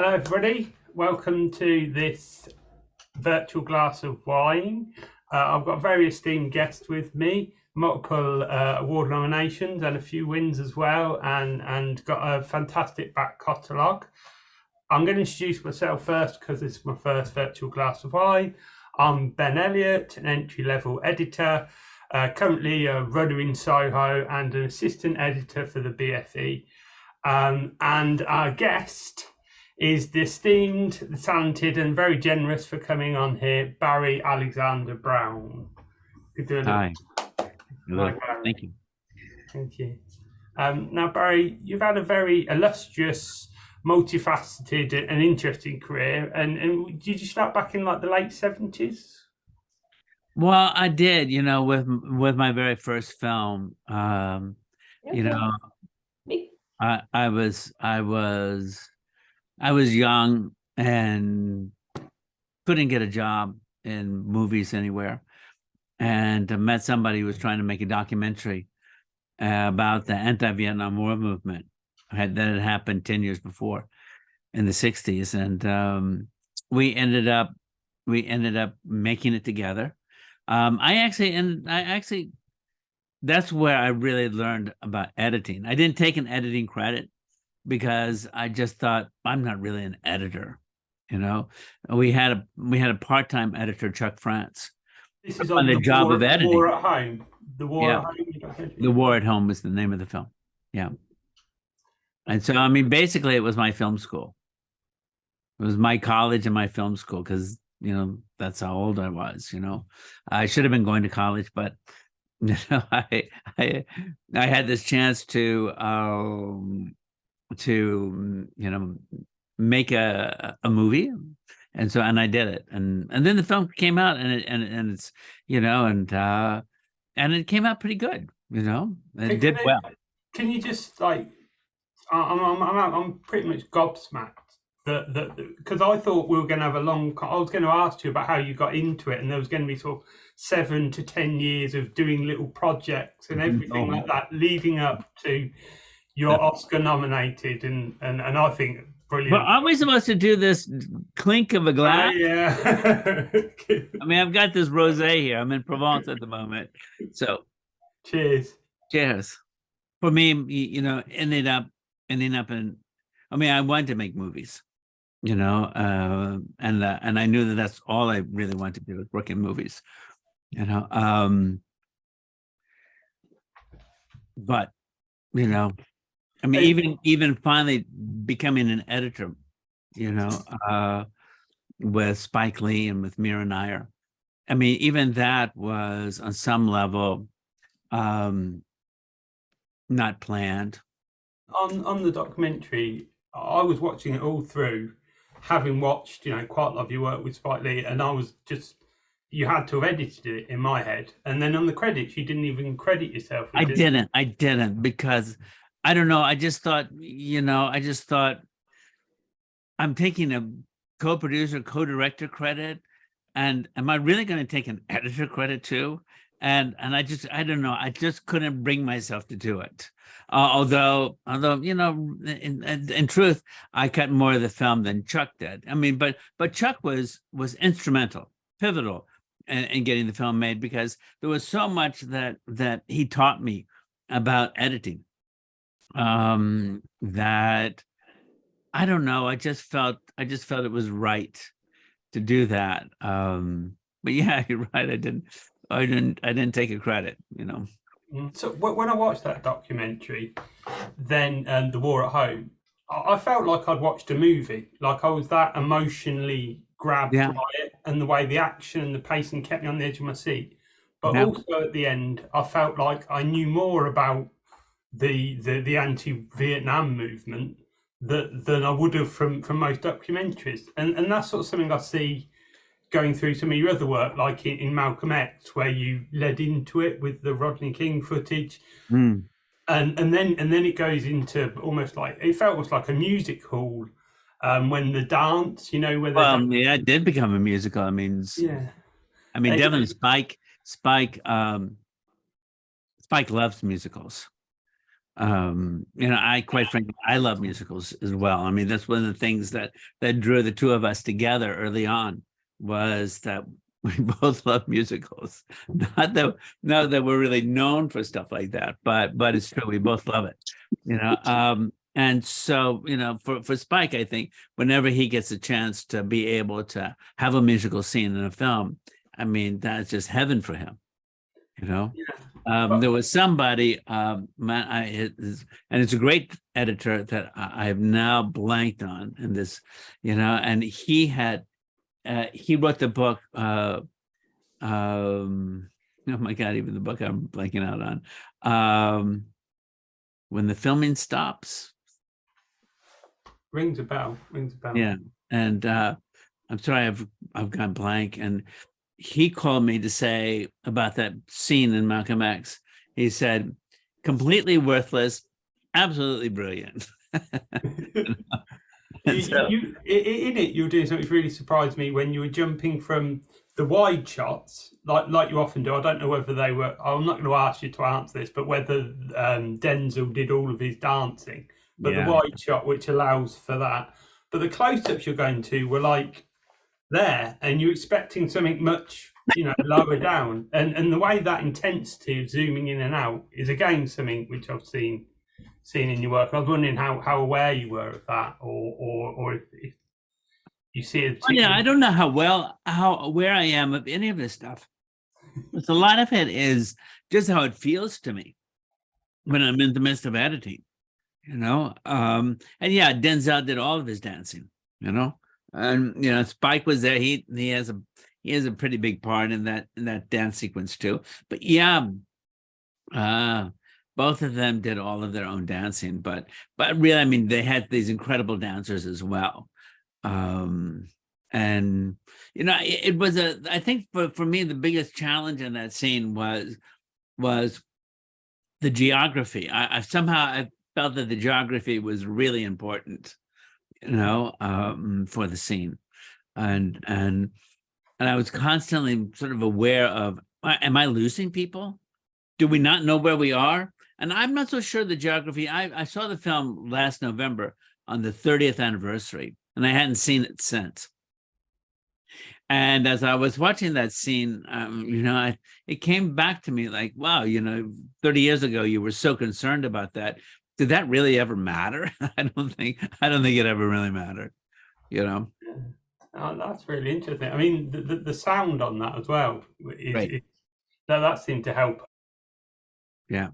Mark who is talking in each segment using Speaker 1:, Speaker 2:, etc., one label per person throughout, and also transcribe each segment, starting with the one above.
Speaker 1: Hello, everybody. Welcome to this virtual glass of wine. I've got a very esteemed guest with me, multiple award nominations and a few wins as well, and got a fantastic back catalogue. I'm going to introduce myself first because this is my first virtual glass of wine. I'm Ben Elliot, an entry-level editor, currently a runner in Soho and an assistant editor for the BFE. And our guest is the esteemed, the talented, and very generous for coming on here, Barry Alexander Brown.
Speaker 2: Hi. Hello. Thank you.
Speaker 1: Thank you. Now, Barry, you've had a very illustrious, multifaceted, and interesting career. And did you start back in like the late 70s?
Speaker 2: Well, I did, with my very first film. I was young and couldn't get a job in movies anywhere, and met somebody who was trying to make a documentary about the anti-Vietnam War movement that had happened 10 years before in the 60s, and we ended up making it together. That's where I really learned about editing. I didn't take an editing credit because I just thought I'm not really an editor. We had a part-time editor, Chuck France.
Speaker 1: This is on the job of editing. The War at Home. The War at Home.
Speaker 2: The War at Home was the name of the film. Yeah. And so, basically it was my film school. It was my college and my film school because, that's how old I was, I should have been going to college, but I had this chance to make a movie, and I did it, and then the film came out, and it's and it came out pretty good, it did well.
Speaker 1: Can you just I'm pretty much gobsmacked that because I thought we were going to have I was going to ask you about how you got into it, and there was going to be sort of 7 to 10 years of doing little projects and everything like that leading up to your Oscar nominated and I think brilliant.
Speaker 2: But aren't we supposed to do this clink of a glass?
Speaker 1: Yeah.
Speaker 2: I've got this rosé here. I'm in Provence at the moment. So
Speaker 1: cheers.
Speaker 2: For me, ending up in, I wanted to make movies, and I knew that that's all I really wanted to do was work in movies, but even finally becoming an editor, with Spike Lee and with Mira Nair, even that was on some level not planned.
Speaker 1: On the documentary, I was watching it all through, having watched quite a lot of your work with Spike Lee, and I was just, you had to have edited it in my head, and then on the credits you didn't even credit yourself.
Speaker 2: I didn't because I don't know, I just thought I'm taking a co-producer, co-director credit, and am I really going to take an editor credit too? And I don't know, I just couldn't bring myself to do it. Although in truth, I cut more of the film than Chuck did. But Chuck was instrumental, pivotal in getting the film made, because there was so much that he taught me about editing, that I don't know, I just felt it was right to do that. But yeah, you're right, I didn't take a credit,
Speaker 1: So when I watched that documentary, then The War at Home, I felt like I'd watched a movie. Like I was that emotionally grabbed by it, and the way the action and the pacing kept me on the edge of my seat. But also at the end, I felt like I knew more about the anti-Vietnam movement than I would have from most documentaries, and that's sort of something I see going through some of your other work, like in Malcolm X, where you led into it with the Rodney King footage, and then it goes into almost like, it felt almost like a music hall, when the dance, where
Speaker 2: it did become a musical. Definitely Spike loves musicals. You know, I quite frankly, I love musicals as well. I mean, that's one of the things that drew the two of us together early on, was that we both love musicals. Not that we're really known for stuff like that, but it's true. We both love it, you know. And so, you know, for Spike, I think whenever he gets a chance to be able to have a musical scene in a film, I mean, that's just heaven for him, you know. There was somebody, and it's a great editor that I've now blanked on, and this, you know, and he wrote the book. Oh my God, even the book I'm blanking out on. When the filming stops.
Speaker 1: Rings a bell.
Speaker 2: Yeah, and I'm sorry, I've gone blank. And he called me to say about that scene in Malcolm X. He said, completely worthless, absolutely brilliant.
Speaker 1: In it, you were doing something that really surprised me when you were jumping from the wide shots, like you often do. I don't know whether they were. I'm not going to ask you to answer this, but whether Denzel did all of his dancing, but the wide shot, which allows for that. But the close-ups you're going to were like there, and you're expecting something much, you know, lower down, and the way that intensity of zooming in and out is again something which I've seen in your work. I was wondering how aware you were of that, or if you see it.
Speaker 2: Yeah, I don't know how aware I am of any of this stuff. But a lot of it is just how it feels to me when I'm in the midst of editing, you know. And yeah, Denzel did all of his dancing, you know, and you know, Spike was there. He has a pretty big part in that dance sequence too. But yeah, both of them did all of their own dancing, but really, I mean, they had these incredible dancers as well. And you know, it was I think for me, the biggest challenge in that scene was the geography. I somehow felt that the geography was really important, you know, for the scene. And I was constantly sort of aware of, am I losing people? Do we not know where we are? And I'm not so sure the geography. I saw the film last November on the 30th anniversary, and I hadn't seen it since. And as I was watching that scene, you know, it came back to me like, wow, you know, 30 years ago, you were so concerned about that. Did that really ever matter? I don't think it ever really mattered, you know.
Speaker 1: Oh, that's really interesting. I mean, the sound on that as well
Speaker 2: Right.
Speaker 1: That seemed to help.
Speaker 2: Yeah.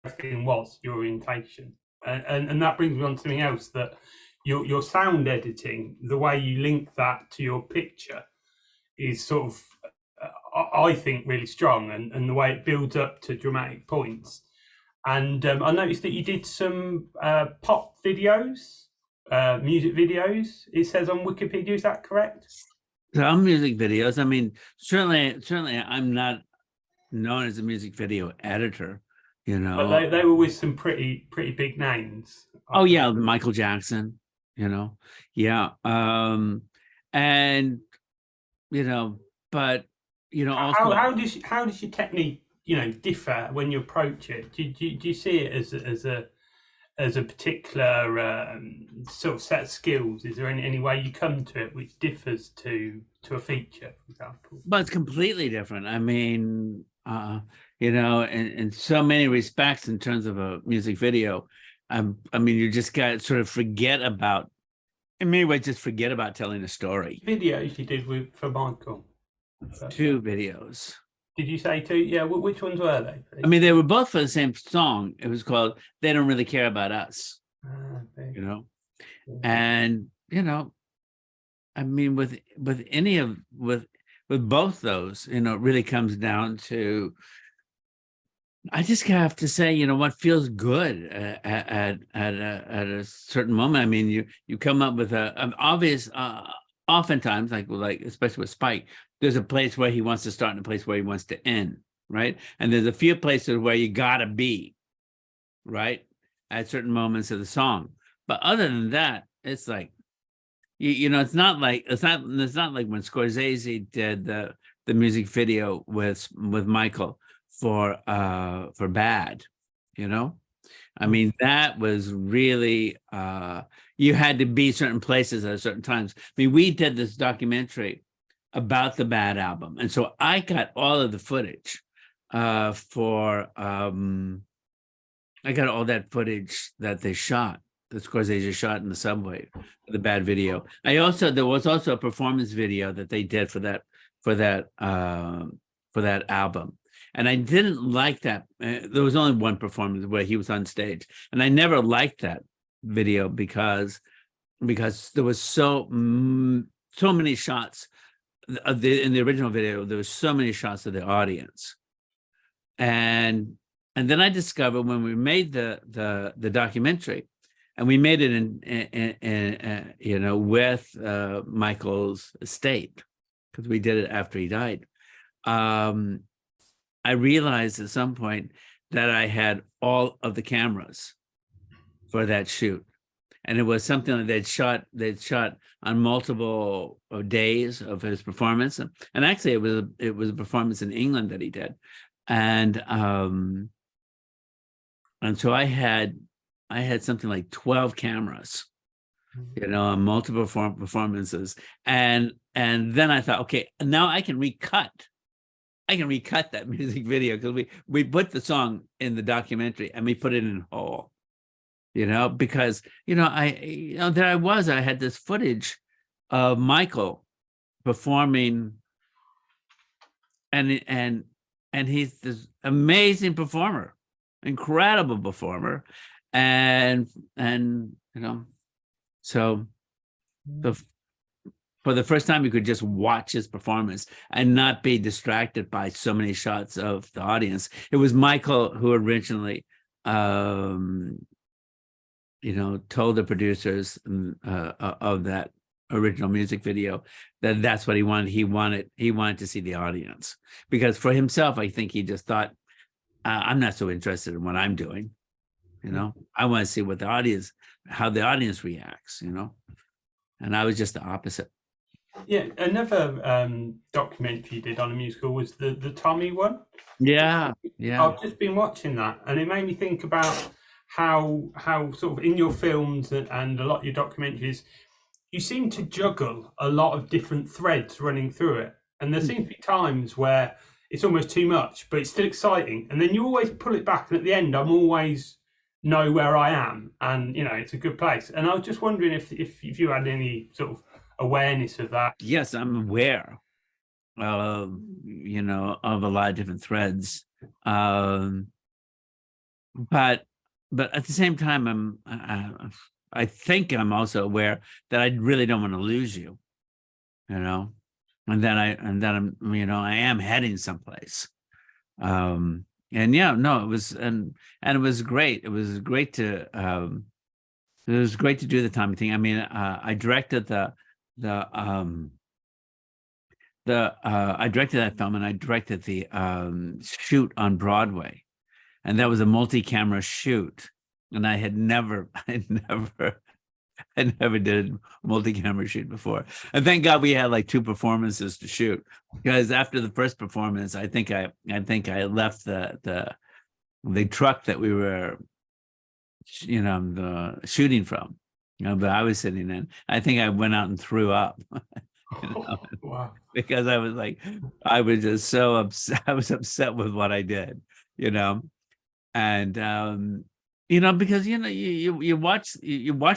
Speaker 1: Everything was your orientation, and that brings me on to something else, that your sound editing, the way you link that to your picture, is sort of, I think, really strong, and the way it builds up to dramatic points. And I noticed that you did some pop videos, music videos. It says on Wikipedia, is that correct?
Speaker 2: Some music videos. I mean, certainly, I'm not known as a music video editor, you know.
Speaker 1: But they were with some pretty big names.
Speaker 2: Oh yeah, Michael Jackson, you know. Yeah. And you know, but you know, also
Speaker 1: how does your technique, you know, differ when you approach it? Do you see it as a particular sort of set of skills? Is there any way you come to it which differs to a feature, for example?
Speaker 2: But it's completely different. I mean, you know, in so many respects, in terms of a music video, I mean, you just got to sort of forget about, in many ways, just forget about telling a story.
Speaker 1: Videos you did for Michael?
Speaker 2: 2 videos.
Speaker 1: Did you say 2? Yeah. Which ones were they? Please?
Speaker 2: I mean, they were both for the same song. It was called "They Don't Really Care About Us." You know, and you know, I mean, with both those, you know, it really comes down to, I just have to say, you know, what feels good at a certain moment. I mean, you come up with an obvious, oftentimes, like especially with Spike, there's a place where he wants to start and a place where he wants to end, right? And there's a few places where you gotta be, right, at certain moments of the song. But other than that, it's like, you know, it's not like when Scorsese did the music video with Michael, for bad, you know. I mean, that was really you had to be certain places at certain times. I mean, we did this documentary about the Bad album, and so I got all of the footage for I got all that footage that they shot. Of course, they just shot in the subway for the Bad video. There was also a performance video that they did for that album. And I didn't like that. There was only one performance where he was on stage, and I never liked that video because there was so many shots of in the original video. There was so many shots of the audience, and then I discovered when we made the documentary, and we made it in with Michael's estate, because we did it after he died. I realized at some point that I had all of the cameras for that shoot. And it was something that they'd shot on multiple days of his performance. And actually it was a performance in England that he did. And so I had something like 12 cameras, on multiple performances. And then I thought, okay, now I can recut that music video, because we put the song in the documentary and we put it in whole, because I had this footage of Michael performing, and he's this amazing performer, incredible performer, and so for the first time, you could just watch his performance and not be distracted by so many shots of the audience. It was Michael who originally, told the producers of that original music video that that's what he wanted. He wanted to see the audience, because for himself, I think he just thought, I'm not so interested in what I'm doing. I want to see how the audience reacts, and I was just the opposite.
Speaker 1: Yeah, another documentary you did on a musical was the Tommy one.
Speaker 2: Yeah.
Speaker 1: I've just been watching that, and it made me think about how sort of in your films and a lot of your documentaries, you seem to juggle a lot of different threads running through it, and there seem to be times where it's almost too much, but it's still exciting, and then you always pull it back, and at the end, I'm always know where I am, and it's a good place. And I was just wondering if you had any sort of awareness of that.
Speaker 2: Yes, I'm aware of of a lot of different threads, but at the same time, I think I'm also aware that I really don't want to lose you, and then I am heading someplace, and it was and it was great. It was great to do the Tommy thing. I mean, I directed I directed that film, and I directed the shoot on Broadway, and that was a multi-camera shoot. And I never did a multi-camera shoot before. And thank God we had like 2 performances to shoot, because after the first performance, I think I left the truck that we were, the shooting from, but I was sitting in. I think I went out and threw up.
Speaker 1: Wow.
Speaker 2: Because I was just so upset. I was upset with what I did, and because you watch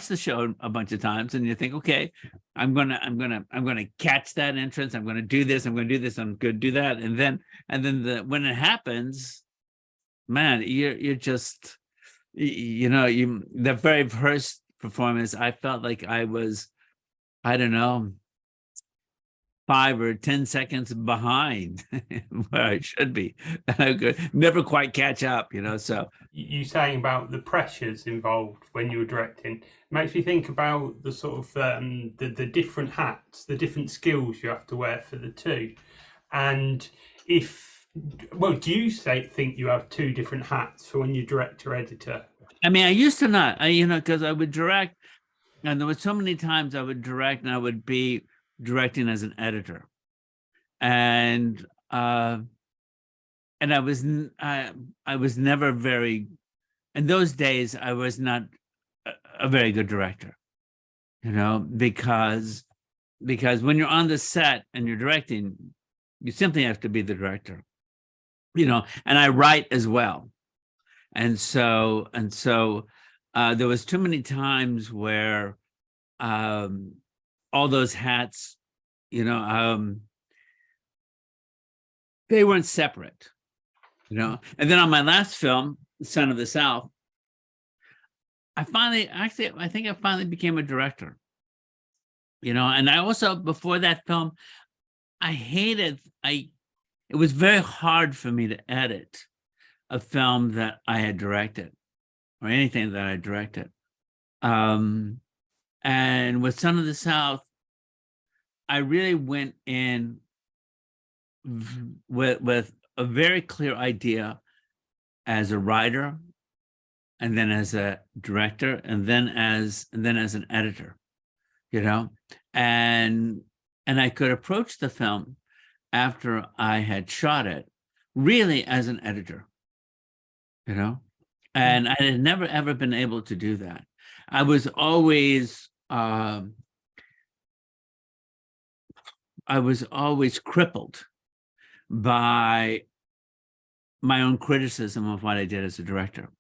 Speaker 2: the show a bunch of times, and you think, okay, I'm gonna catch that entrance. I'm gonna do this. I'm gonna do this. I'm gonna do that. And then when it happens, man, you're just the very first performance, I felt like I was, I don't know, 5 or 10 seconds behind where I should be. And I could never quite catch up, so.
Speaker 1: You saying about the pressures involved when you were directing makes me think about the sort of the different hats, the different skills you have to wear for the two. And do you think you have 2 different hats for when you direct or editor?
Speaker 2: I mean, I used to not, because I would direct, and there were so many times I would direct and I would be directing as an editor, and and I was never very, in those days, I was not a very good director, because when you're on the set and you're directing, you simply have to be the director, and I write as well. And so there was too many times where all those hats, they weren't separate, and then on my last film, Son of the South, I think I finally became a director, and I also, before that film, it was very hard for me to edit a film that I had directed or anything that I directed. And with Son of the South, I really went in with a very clear idea as a writer, and then as a director, and then as an editor, and I could approach the film after I had shot it really as an editor, and I had never ever been able to do that. I was always crippled by my own criticism of what I did as a director,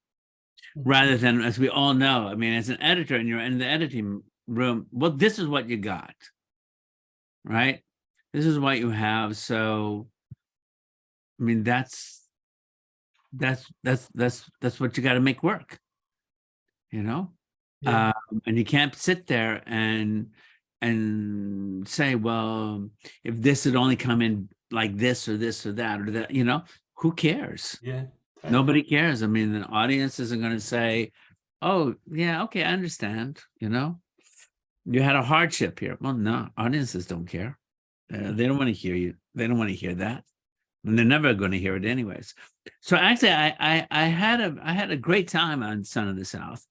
Speaker 2: rather than, as we all know, I mean, as an editor, and you're in the editing room, well, this is what you got, right? This is what you have. So, I mean, that's what you got to make work, Yeah. And you can't sit there and say, well, if this had only come in like this or this or that or that, who cares?
Speaker 1: Yeah.
Speaker 2: Nobody cares. I mean, the audience isn't going to say, oh, yeah, okay, I understand. You had a hardship here. Well, no, audiences don't care. They don't want to hear you. They don't want to hear that. And they're never going to hear it anyways. So actually, I had a great time on Son of the South,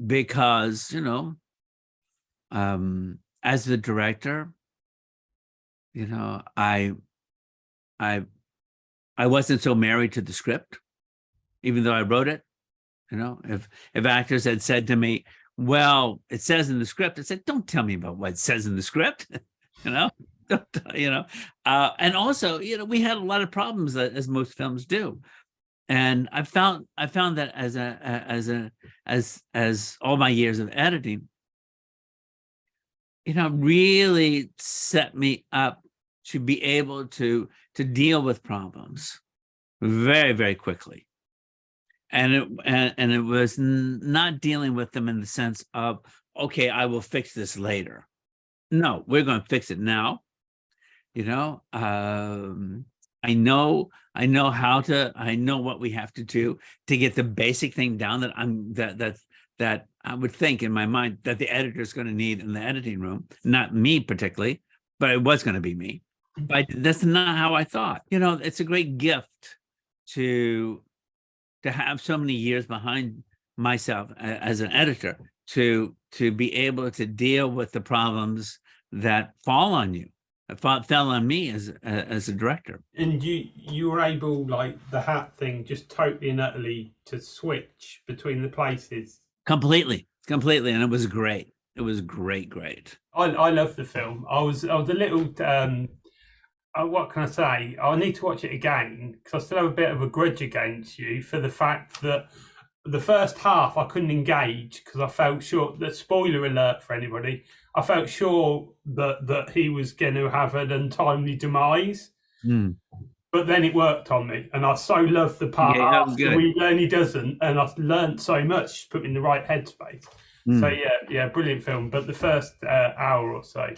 Speaker 2: because as the director, I wasn't so married to the script, even though I wrote it. If actors had said to me, well, it says in the script, I said, don't tell me about what it says in the script. And also, we had a lot of problems, as most films do. And I found that as all my years of editing, really set me up to be able to deal with problems very, very quickly. And it was not dealing with them in the sense of, okay, I will fix this later. No, we're going to fix it now. I know what we have to do to get the basic thing down that I would think in my mind that the editor is going to need in the editing room, not me particularly, but it was going to be me. But that's not how I thought. It's a great gift to have so many years behind myself as an editor to be able to deal with the problems that fall on you. It fell on me as a director.
Speaker 1: And you were able, like the hat thing, just totally and utterly to switch between the places.
Speaker 2: Completely, and it was great. It was great.
Speaker 1: I love the film. I was a little. What can I say? I need to watch it again because I still have a bit of a grudge against you for the fact that the first half I couldn't engage because I felt sure that, spoiler alert for anybody, I felt sure that he was going to have an untimely demise. But then it worked on me, and I so loved the part after we learn he doesn't, and I learned so much, put me in the right headspace. So yeah, brilliant film. But the first hour or so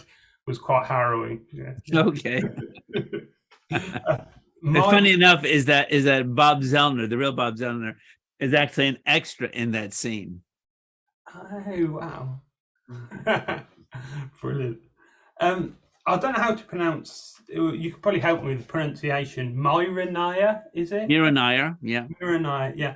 Speaker 1: was quite harrowing. Yeah.
Speaker 2: Okay. Funny enough is that Bob Zellner, the real Bob Zellner, is actually an extra in that scene.
Speaker 1: Oh wow. Brilliant. I don't know how to pronounce. You could probably help me with the pronunciation. Miranaya, is it?
Speaker 2: Miranaya, yeah.
Speaker 1: Miranaya, yeah.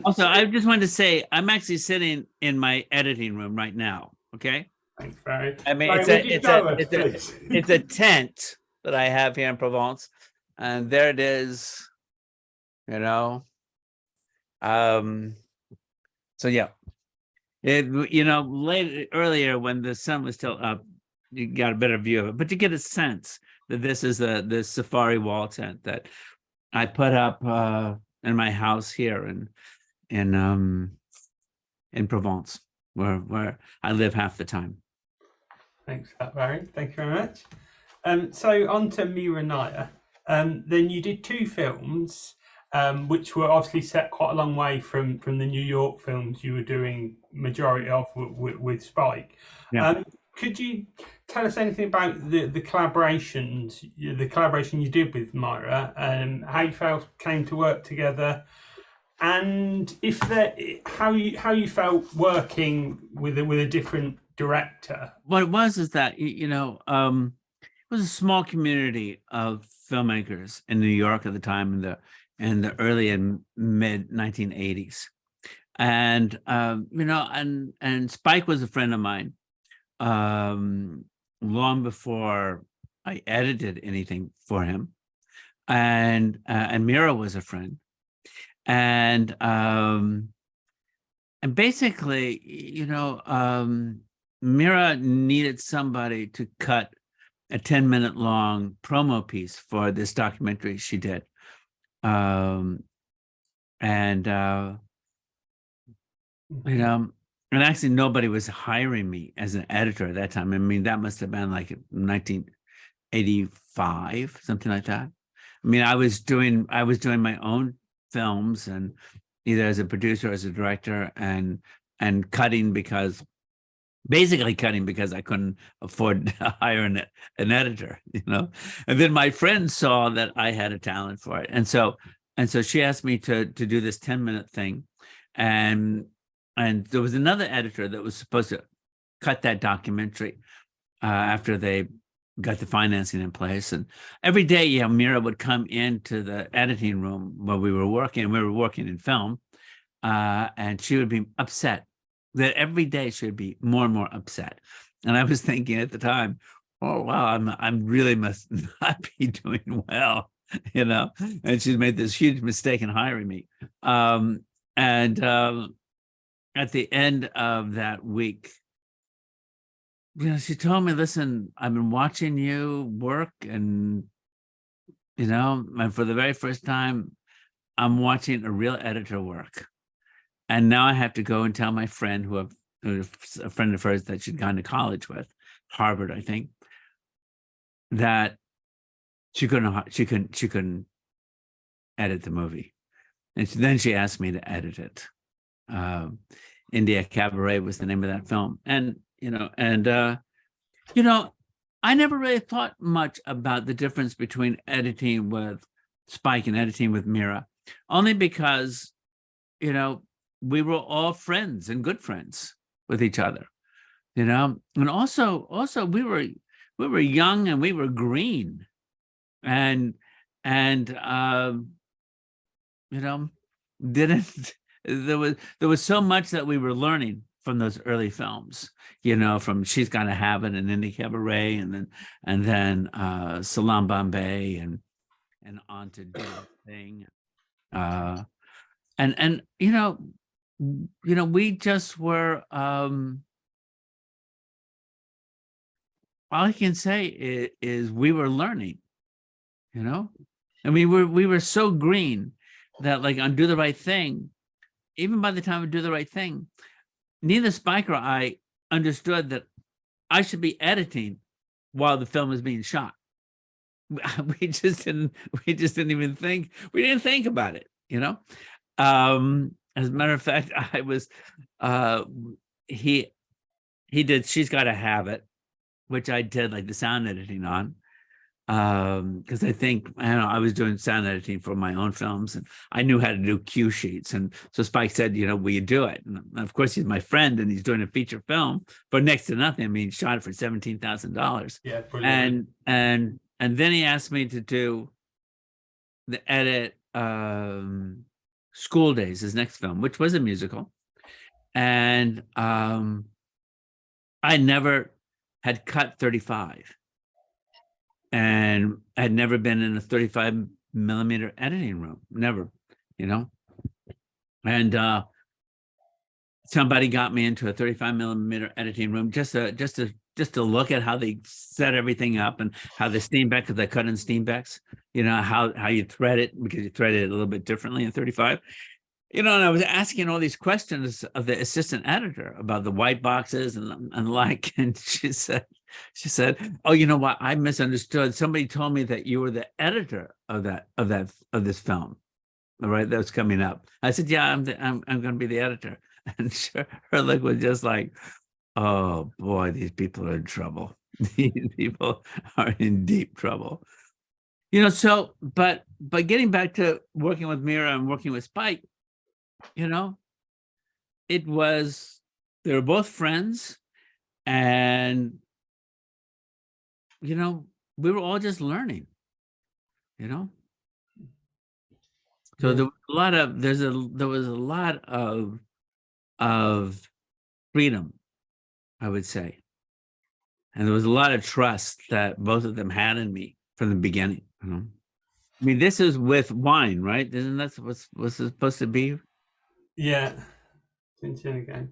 Speaker 2: Also, I just wanted to say I'm actually sitting in my editing room right now. Okay.
Speaker 1: Thanks, Barry.
Speaker 2: I mean, it's a tent that I have here in Provence, and there it is, you know. So yeah, earlier when the sun was still up, you got a better view of it, but you get a sense that this is the safari wall tent that I put up in my house here in Provence, where I live half the time.
Speaker 1: Thanks for that, Barry. Thank you very much. So on to Mira Naya. Then you did 2 films, which were obviously set quite a long way from the New York films you were doing majority of with Spike.
Speaker 2: Yeah.
Speaker 1: Could you tell us anything about the collaboration you did with Myra, and how you came to work together, and how you felt working with a different director?
Speaker 2: What it was is that it was a small community of filmmakers in New York at the time in the early and mid 1980s, and and Spike was a friend of mine long before I edited anything for him, and Mira was a friend, and basically, Mira needed somebody to cut a 10-minute long promo piece for this documentary she did. And actually nobody was hiring me as an editor at that time. I mean, that must have been like 1985, something like that. I mean, I was doing my own films, and either as a producer or as a director, and basically cutting because I couldn't afford to hire an editor, And then my friend saw that I had a talent for it, and so she asked me to do this 10-minute thing, and there was another editor that was supposed to cut that documentary after they got the financing in place. And every day, Mira would come into the editing room where we were working. We were working in film, and she would be upset. That every day she would be more and more upset. And I was thinking at the time, oh wow, I'm really must not be doing well, And she's made this huge mistake in hiring me. At the end of that week, she told me, listen, I've been watching you work, and and for the very first time, I'm watching a real editor work. And now I have to go and tell my friend, who's a friend of hers that she'd gone to college with, Harvard, I think, that she couldn't edit the movie. And then she asked me to edit it. India Cabaret was the name of that film. And, I never really thought much about the difference between editing with Spike and editing with Mira, only because, we were all friends and good friends with each other, and also we were young and we were green, and didn't there was so much that we were learning from those early films, from She's Gotta Have It and Indie Cabaret, and then Salam Bombay, and on to Do That Thing, and we just were, all I can say is we were learning, and we were so green that, like, on Do the Right Thing, even by the time we Do the Right Thing, neither Spike or I understood that I should be editing while the film was being shot. We just didn't even think, we didn't think about it, As a matter of fact, I was, he did She's Gotta Have It, which I did like the sound editing on, because I think, I was doing sound editing for my own films, and I knew how to do cue sheets. And so Spike said, will you do it? And of course, he's my friend, and he's doing a feature film for next to nothing. I mean, he shot it for $17,000.
Speaker 1: Yeah, brilliant.
Speaker 2: And then he asked me to do the edit, School Days, his next film, which was a musical. And I never had cut 35. and I'd never been in a 35 millimeter editing room, never, you know. And somebody got me into a 35 millimeter editing room just to look at how they set everything up and how the Steenbeck, because I cut in Steenbecks, you know, how you thread it, because you thread it a little bit differently in 35. You know, and I was asking all these questions of the assistant editor about the white boxes and like, and she said, "Oh, you know what? I misunderstood. Somebody told me that you were the editor of this film, all right, that was coming up." I said, "Yeah, I'm going to be the editor." And her look was just like, "Oh boy, these people are in trouble. These people are in deep trouble." You know, so but getting back to working with Mira and working with Spike, you know, it was, they were both friends, and you know, we were all just learning, you know. So there was a lot of there was a lot of freedom, I would say. And there was a lot of trust that both of them had in me from the beginning, you know. I mean, this is with wine, right? Isn't that what's it supposed to be?
Speaker 1: Yeah. Again.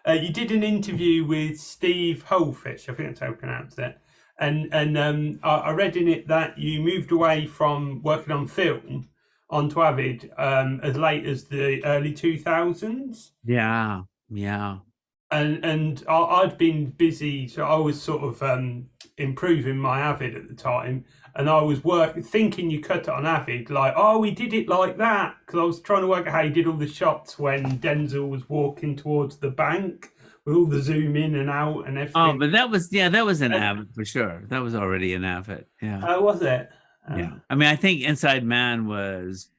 Speaker 1: You did an interview with Steve Holfish, I think that's how you pronounce it. And I read in it that you moved away from working on film onto Avid as late as the early 2000s.
Speaker 2: Yeah, yeah.
Speaker 1: And I'd been busy, so I was sort of improving my Avid at the time, and I was thinking you cut it on Avid, like, oh, we did it like that, because I was trying to work out how you did all the shots when Denzel was walking towards the bank with all the zoom in and out and everything.
Speaker 2: Oh, but that was an Avid for sure. That was already an Avid. Yeah.
Speaker 1: Oh, was it?
Speaker 2: Yeah. I mean, I think Inside Man was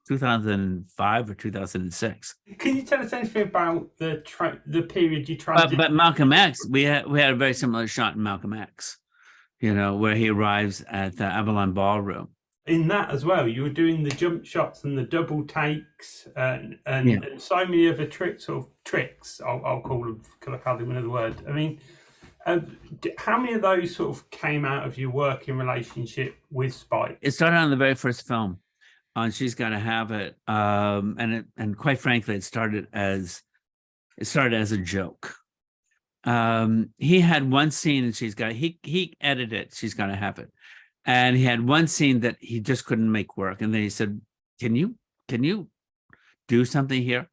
Speaker 2: 2005 or 2006.
Speaker 1: Can you tell us anything about the period you transitioned?
Speaker 2: But Malcolm X, we had a very similar shot in Malcolm X, you know, where he arrives at the Avalon Ballroom.
Speaker 1: In that as well, you were doing the jump shots and the double takes and so many other tricks. I'll call them, because I can't think of another word. I mean, how many of those sort of came out of your working relationship with Spike?
Speaker 2: It started on the very first film, on She's Gotta Have It, and quite frankly, it started as a joke. He had one scene and he edited She's Gotta Have It. And he had one scene that he just couldn't make work. And then he said, can you do something here?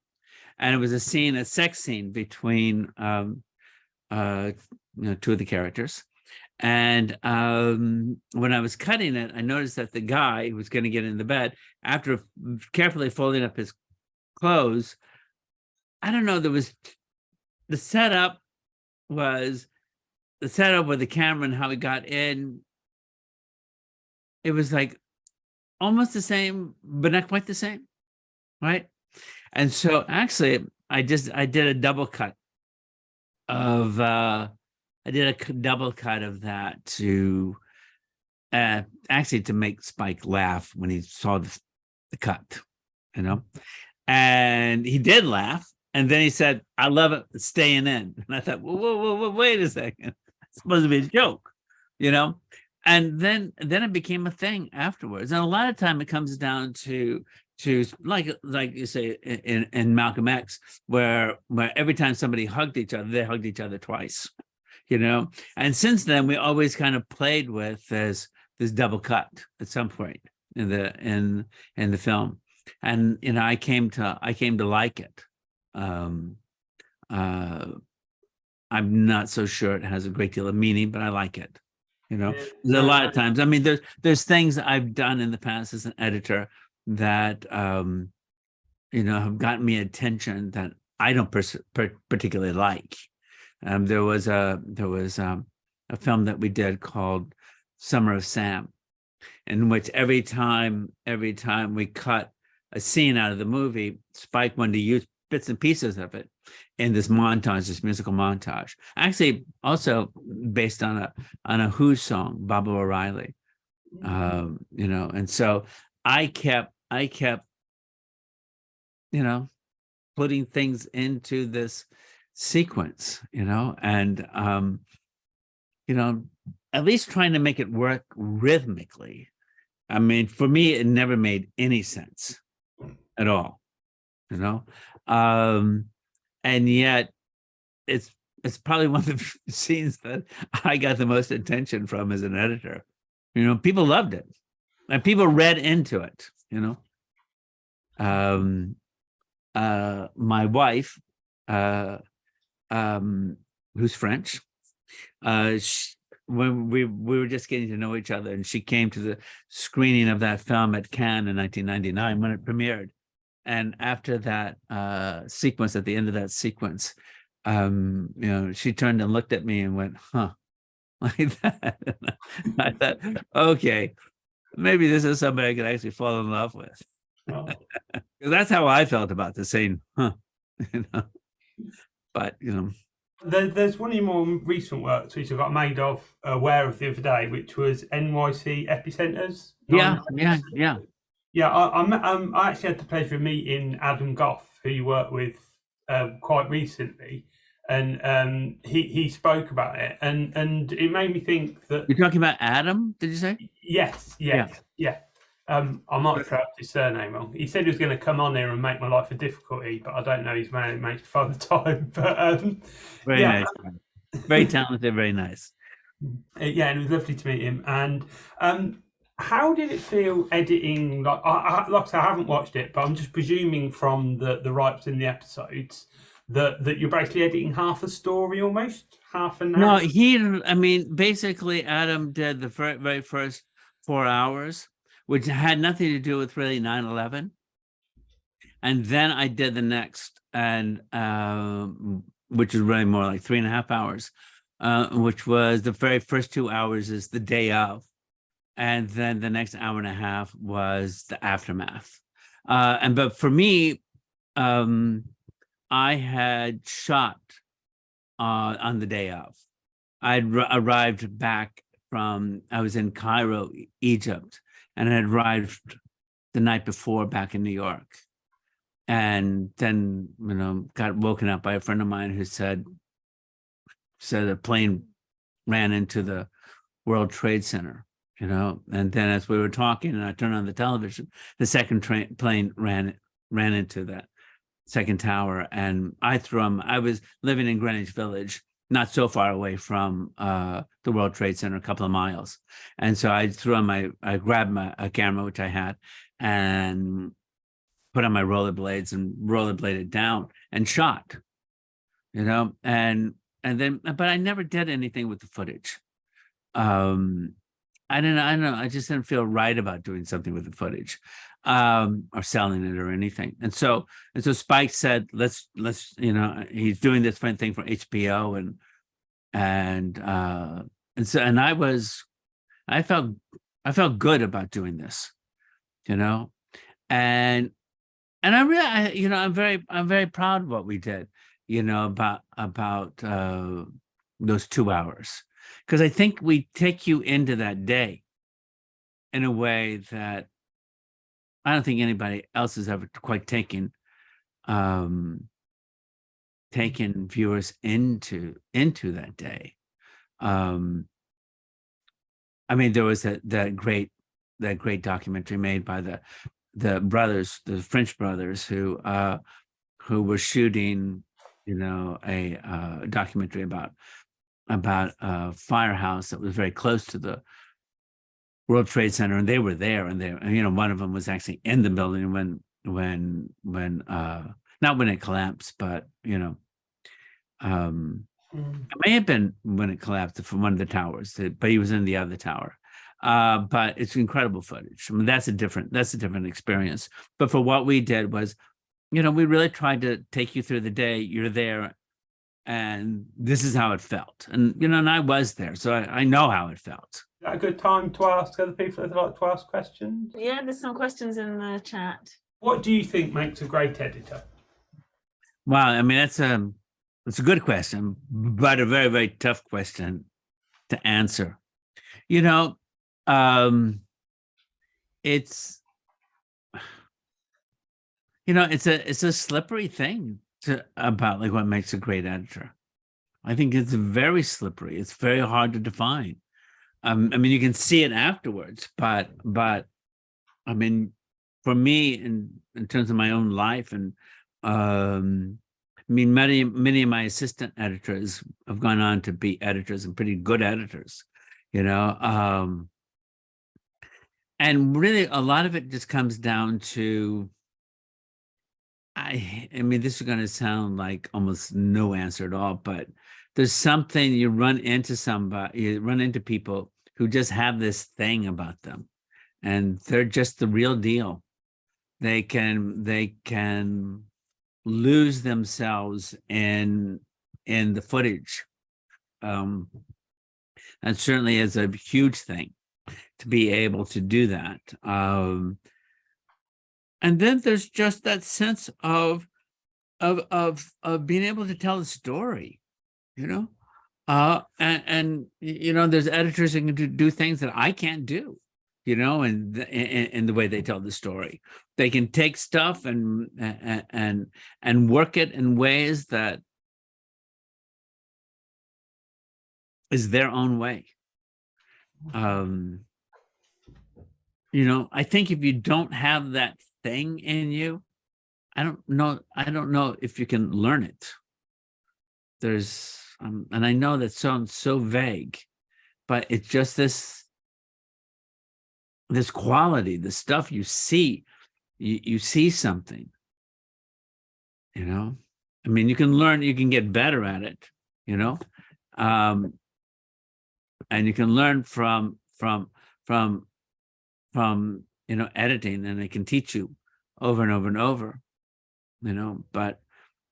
Speaker 2: And it was a sex scene between two of the characters. And when I was cutting it, I noticed that the guy who was going to get in the bed, after carefully folding up his clothes, I don't know, the setup with the camera and how he got in. It was like almost the same, but not quite the same, right? And so actually, I did a double cut of that to actually to make Spike laugh when he saw the cut, you know, and he did laugh, and then he said, "I love it, it's staying in." And I thought, whoa, wait a second, it's supposed to be a joke, you know. And then it became a thing afterwards. And a lot of time it comes down to like you say in Malcolm X, where every time somebody hugged each other, they hugged each other twice, you know. And since then, we always kind of played with this double cut at some point in the film. And you know, I came to like it. I'm not so sure it has a great deal of meaning, but I like it. You know, a lot of times, I mean, there's things I've done in the past as an editor that, you know, have gotten me attention that I don't particularly like. There was a film that we did called Summer of Sam, in which every time we cut a scene out of the movie, Spike wanted to use bits and pieces of it in this musical montage, actually also based on a Who song, Baba O'Reilly, you know. And so I kept, you know, putting things into this sequence, you know, and at least trying to make it work rhythmically. I mean, for me, it never made any sense at all, and yet it's probably one of the scenes that I got the most attention from as an editor. People loved it, and people read into it. My wife, who's French, when we were just getting to know each other, and she came to the screening of that film at Cannes in 1999 when it premiered. And after that sequence, at the end of that sequence, she turned and looked at me and went, "Huh," like that. I thought, okay, maybe this is somebody I could actually fall in love with. Oh. That's how I felt about the scene, huh? But
Speaker 1: there's one of your more recent works which I got made aware of the other day, which was NYC Epicenters.
Speaker 2: Yeah.
Speaker 1: I actually had the pleasure of meeting Adam Goff, who you worked with quite recently, and he spoke about it, and it made me think that
Speaker 2: you're talking about Adam. Did you say?
Speaker 1: Yes. I might have pronounced his surname wrong. He said he was going to come on here and make my life a difficulty, but I don't know. He's managed to find the time. But
Speaker 2: very nice, very talented, very nice.
Speaker 1: Yeah, and it was lovely to meet him. And how did it feel editing? Like I haven't watched it, but I'm just presuming from the write-ups in the episodes that you're basically editing half a story, almost half an hour.
Speaker 2: No, basically Adam did the very first 4 hours, which had nothing to do with really 9/11. And then I did the next, and which is really more like 3.5 hours, which was the very first 2 hours is the day of. And then the next hour and a half was the aftermath. But for me, I had shot on the day of. I'd arrived back I was in Cairo, Egypt, and I had arrived the night before back in New York. And then, got woken up by a friend of mine who said a plane ran into the World Trade Center, and then as we were talking and I turned on the television, the second plane ran into that second tower, and I was living in Greenwich Village, not so far away from the World Trade Center, a couple of miles. And so I grabbed a camera, which I had, and put on my rollerblades and rollerbladed down and shot, and then, but I never did anything with the footage. I don't know. I just didn't feel right about doing something with the footage, or selling it or anything. And so Spike said, let's, he's doing this fun thing for HBO, and I felt good about doing this, and I really, I'm very proud of what we did, about those 2 hours. Because I think we take you into that day in a way that I don't think anybody else has ever quite taken viewers into that day. There was that great documentary made by the French brothers who were shooting, a documentary about a firehouse that was very close to the World Trade Center, and they were there, and one of them was actually in the building when not when it collapsed, but it may have been when it collapsed from one of the towers, but he was in the other tower. But it's incredible footage. That's a different experience. But for what we did was, we really tried to take you through the day. You're there, and this is how it felt. And and I was there, so I know how it felt.
Speaker 1: Is that a good time to ask other people that like to ask questions?
Speaker 3: Yeah, there's some questions in the chat.
Speaker 1: What do you think makes a great editor?
Speaker 2: Well, that's a good question, but a very, very tough question to answer. It's it's a slippery thing about like what makes a great editor. I think it's very slippery. It's very hard to define. I mean, you can see it afterwards, but I mean, for me, in terms of my own life, and I mean, many of my assistant editors have gone on to be editors and pretty good editors, you know. And really, a lot of it just comes down to, I mean, this is going to sound like almost no answer at all, but there's something you run into people who just have this thing about them, and they're just the real deal. They can lose themselves in the footage. And certainly is a huge thing to be able to do that. And then there's just that sense of being able to tell a story, you know. And you know, there's editors that can do things that I can't do, you know, and in the way they tell the story. They can take stuff and work it in ways that is their own way. You know, I think if you don't have that thing in you, I don't know if you can learn it. There's and I know that sounds so vague, but it's just this quality, the stuff you see. You see something, you know. I mean, you can learn, you can get better at it, you know. And you can learn from you know, editing, and it can teach you over and over and over, you know. But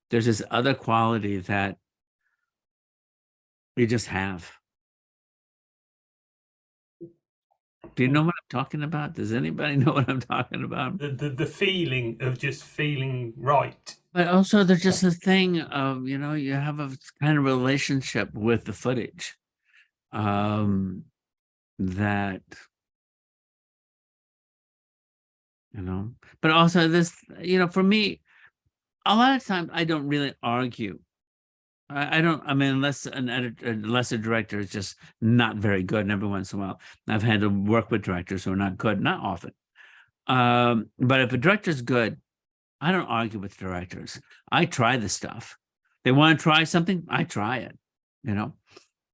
Speaker 2: there's this other quality that you just have. Do you know what I'm talking about? Does anybody know what I'm talking about?
Speaker 1: The feeling of just feeling right.
Speaker 2: But also there's just a thing of, you know, you have a kind of relationship with the footage, that, you know. But also this, you know, for me, a lot of times I don't really argue. I don't, I mean, unless a director is just not very good, and every once in a while I've had to work with directors who are not good, not often. But if a director's good, I don't argue with directors. I try the stuff. They want to try something, I try it, you know.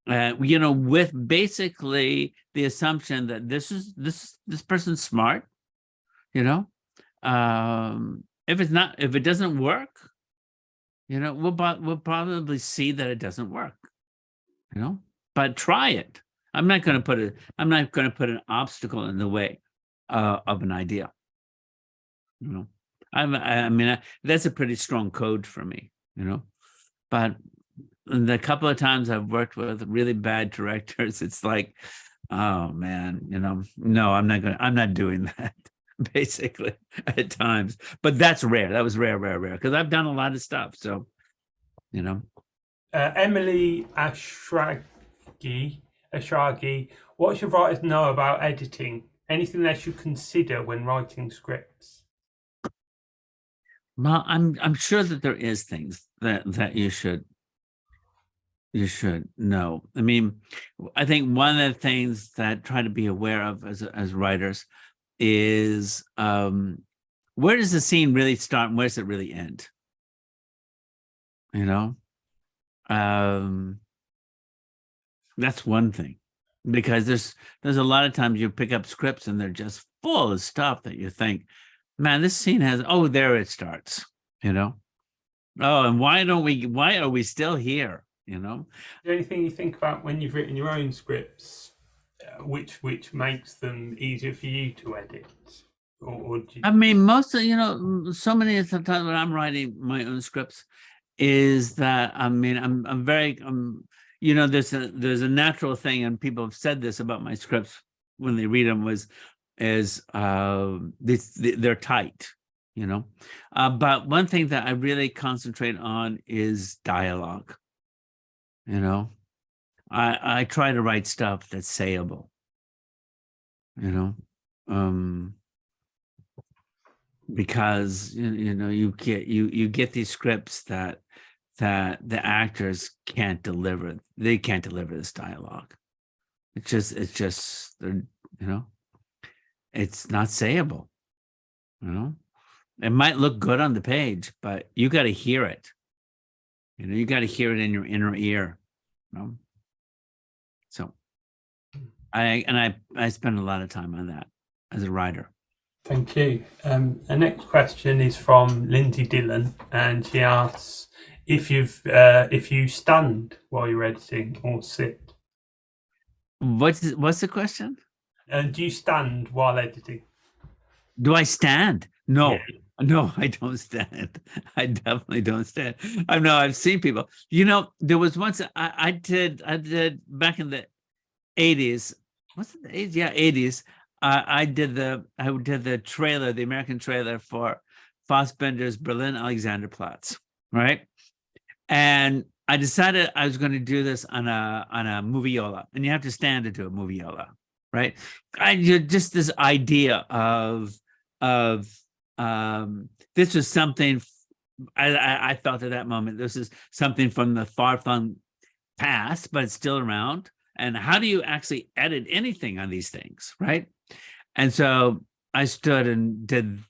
Speaker 2: You know, with basically the assumption that this person's smart, you know. If it doesn't work, you know, we'll probably see that it doesn't work, you know. But try it. I'm not going to put an obstacle in the way of an idea, you know. I mean, that's a pretty strong code for me, you know. But the couple of times I've worked with really bad directors, it's like, oh man, you know, no, I'm not doing that, basically, at times. But that's rare. That was rare, because I've done a lot of stuff. So, you know.
Speaker 1: Emily Ashragi, what should writers know about editing? Anything they should consider when writing scripts?
Speaker 2: Well, I'm sure that there is things that you should know. I mean, I think one of the things that try to be aware of as writers is, where does the scene really start and where does it really end? You know, that's one thing, because there's a lot of times you pick up scripts and they're just full of stuff that you think, man, this scene has, oh, there it starts, you know. Oh, and why are we still here, you know?
Speaker 1: Is there anything you think about when you've written your own scripts, which makes them easier for you to edit? Or do you...
Speaker 2: I mean, most of, you know, so many of the times when I'm writing my own scripts is that, I mean, I'm very, you know, there's a natural thing, and people have said this about my scripts when they read them, they're tight, you know. But one thing that I really concentrate on is dialogue. You know, I try to write stuff that's sayable, you know, because you know, you get these scripts that that the actors can't deliver. They can't deliver this dialogue. It's just, they're, it's not sayable. It might look good on the page, but you got to hear it. You got to hear it in your inner ear. So I spend a lot of time on that as a writer.
Speaker 1: Thank you. The next question is from Lindsay Dillon, and she asks if you stand while you're editing or sit.
Speaker 2: What's the question?
Speaker 1: Do you stand while editing?
Speaker 2: Do I stand? No.
Speaker 1: Yeah.
Speaker 2: No, I don't stand. I definitely don't stand. I know I've seen people. There was once I did back in the 80s. What's it, the 80s? Yeah, 80s. I did the trailer, the American trailer for Fassbender's Berlin Alexanderplatz, right? And I decided I was going to do this on a moviola, and you have to stand to do a moviola, right? Just this idea of this was something I felt at that moment. This is something from the far-flung past, but it's still around. And how do you actually edit anything on these things, right? And so I stood and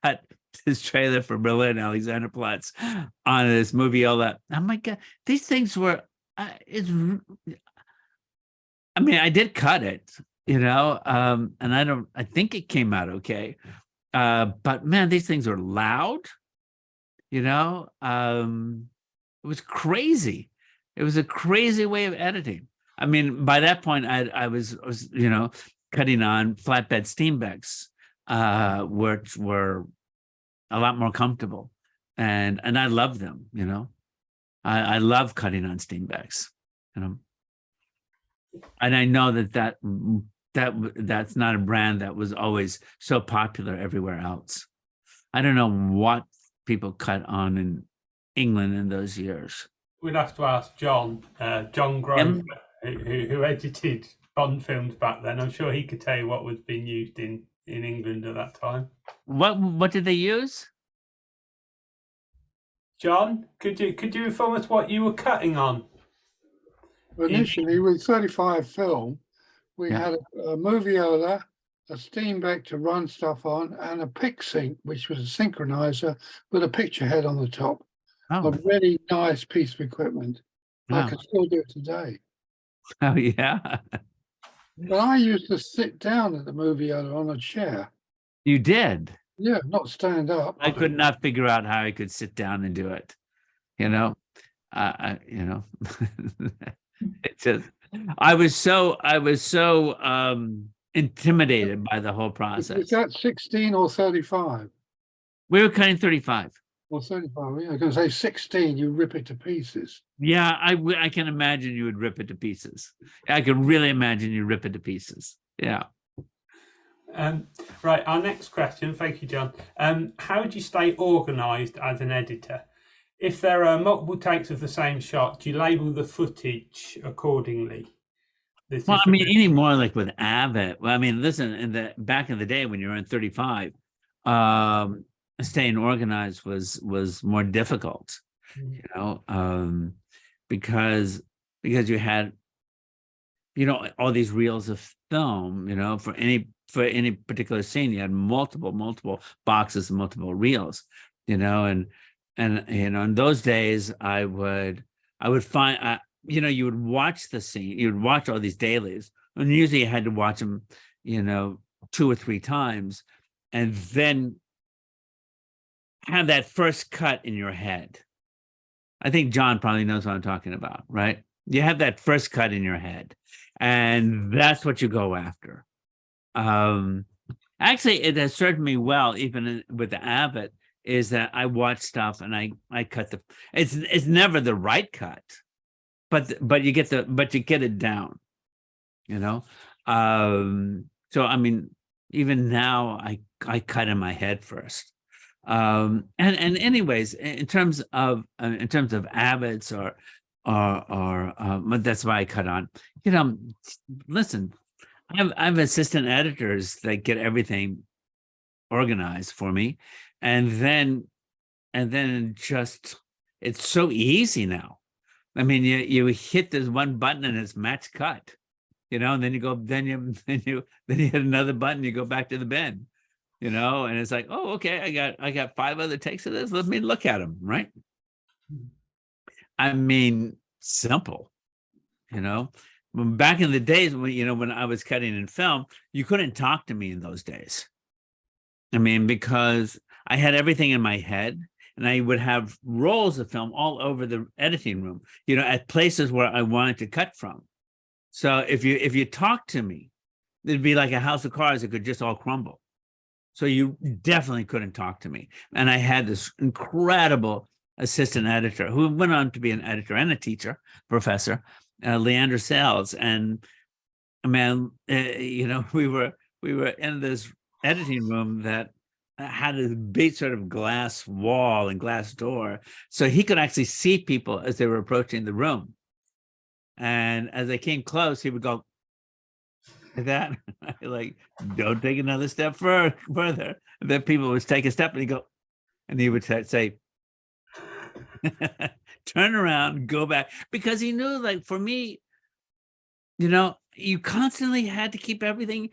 Speaker 2: cut this trailer for Berlin Alexanderplatz on this moviola. Oh my God, these things were. I did cut it, and I think it came out okay. But man, these things are loud. It was crazy. It was a crazy way of editing. By that point, I was cutting on flatbed Steenbecks, which were a lot more comfortable, and I love them. I love cutting on Steenbecks. And I know that's not a brand that was always so popular everywhere else. I don't know what people cut on in England in those years.
Speaker 1: We'd have to ask John Grover, who edited Bond films back then. I'm sure he could tell you what was being used in England at that time.
Speaker 2: What did they use? John,
Speaker 1: could you inform us what you were cutting on?
Speaker 4: Well, initially, with 35 film, we had a moviola, a Steenbeck to run stuff on, and a pick sync, which was a synchronizer with a picture head on the top. A really nice piece of equipment. I can still do it today.
Speaker 2: Oh, yeah.
Speaker 4: But I used to sit down at the moviola on a chair.
Speaker 2: You did?
Speaker 4: Yeah, not stand up.
Speaker 2: I could not figure out how I could sit down and do it. It just, I was so intimidated by the whole process.
Speaker 4: Is that 16 or 35?
Speaker 2: We were cutting 35.
Speaker 4: Or 35, I was going to say 16, you rip it to pieces.
Speaker 2: Yeah, I can imagine you would rip it to pieces. I can really imagine you rip it to pieces. Yeah.
Speaker 1: Right, our next question, thank you, John. How do you stay organized as an editor? If there are multiple takes of the same shot, do you label the footage accordingly?
Speaker 2: Well, any more like with Avid. Well, listen, back in the day when you were in 35, staying organized was more difficult, because you had, all these reels of film, for any particular scene, you had multiple boxes and multiple reels, and in those days I would find, you would watch the scene, you would watch all these dailies, and usually you had to watch them, 2 or 3 times, and then have that first cut in your head. I think John probably knows what I'm talking about, right? You have that first cut in your head, and that's what you go after. Actually, it has served me well, even with the Avid, is that I watch stuff and I cut it's never the right cut, but you get it down, So even now I cut in my head first. And anyways, in terms of Avids or that's why I cut on. Listen, I have assistant editors that get everything organized for me, and then just it's so easy now. I mean, you hit this one button and it's match cut, and then you go, then you hit another button, you go back to the bin, and it's like, oh, okay, I got 5 other takes of this. Let me look at them, right? I mean, simple, Back in the days when I was cutting in film, you couldn't talk to me in those days. I mean, because I had everything in my head, and I would have rolls of film all over the editing room, at places where I wanted to cut from. So if you talk to me, it'd be like a house of cards that could just all crumble. So you definitely couldn't talk to me. And I had this incredible assistant editor who went on to be an editor and a teacher, professor, Leander Sales. And man, we were in this editing room that had a big sort of glass wall and glass door, so he could actually see people as they were approaching the room. And as they came close, he would go like that, like, don't take another step further. And then people would take a step, and he would say, turn around, go back, because he knew, like, for me, you constantly had to keep everything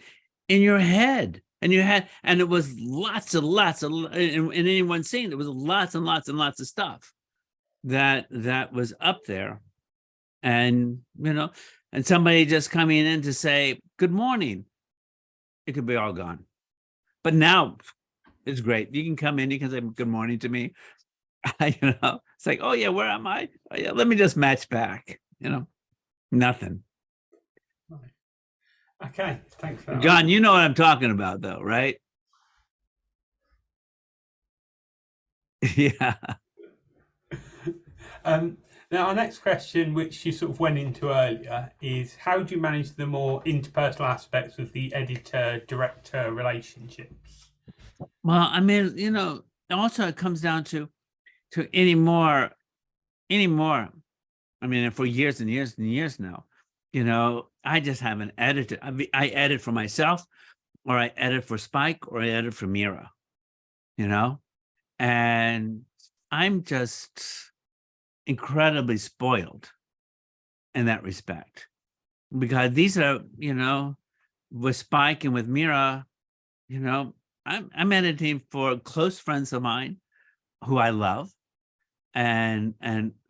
Speaker 2: in your head. And it was lots and lots of, in any one scene, there was lots and lots and lots of stuff that was up there. And, and somebody just coming in to say, good morning, it could be all gone. But now it's great. You can come in, you can say good morning to me. It's like, oh yeah, where am I? Oh yeah, let me just match back, nothing.
Speaker 1: Okay, thanks for that.
Speaker 2: John, you know what I'm talking about though, right? Yeah.
Speaker 1: Now, our next question, which you sort of went into earlier, is how do you manage the more interpersonal aspects of the editor-director relationships?
Speaker 2: Well, I mean, also it comes down to anymore. I mean, for years and years and years now, I just have an editor. I edit for myself, or I edit for Spike, or I edit for Mira, and I'm just incredibly spoiled in that respect, because these are, with Spike and with Mira, I'm editing for close friends of mine who I love, and